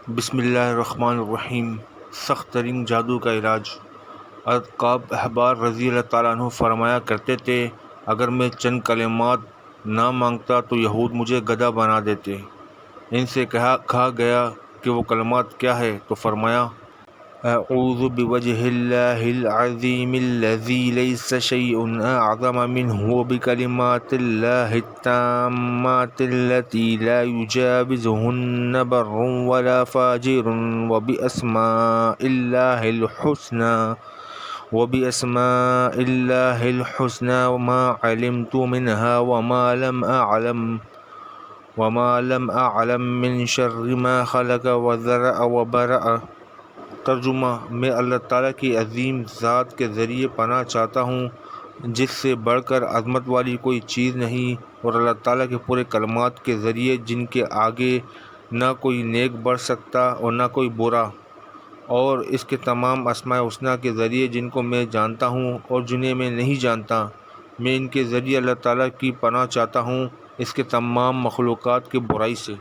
بسم اللہ الرحمن الرحیم۔ سخت ترین جادو کا علاج۔ کعب احبار رضی اللہ تعالیٰ عنہ فرمایا کرتے تھے، اگر میں چند کلمات نہ مانگتا تو یہود مجھے گدھا بنا دیتے۔ ان سے کہا گیا کہ وہ کلمات کیا ہے تو فرمایا، اعوذ بوجہ اللہ العظیم الذی لیس شیء اعظم منہ وبکلمات اللہ التامات التی لا یجاوزہن بر ولا فاجر وبأسماء اللہ الحسنى ما علمت منها وما لم اعلم من شر ما خلق وذرأ وبرأ۔ ترجمہ: میں اللہ تعالیٰ کی عظیم ذات کے ذریعے پناہ چاہتا ہوں جس سے بڑھ کر عظمت والی کوئی چیز نہیں، اور اللہ تعالیٰ کے پورے کلمات کے ذریعے جن کے آگے نہ کوئی نیک بڑھ سکتا اور نہ کوئی برا، اور اس کے تمام اسماء حسنیٰ کے ذریعے جن کو میں جانتا ہوں اور جنہیں میں نہیں جانتا۔ میں ان کے ذریعے اللہ تعالیٰ کی پناہ چاہتا ہوں اس کے تمام مخلوقات کی برائی سے۔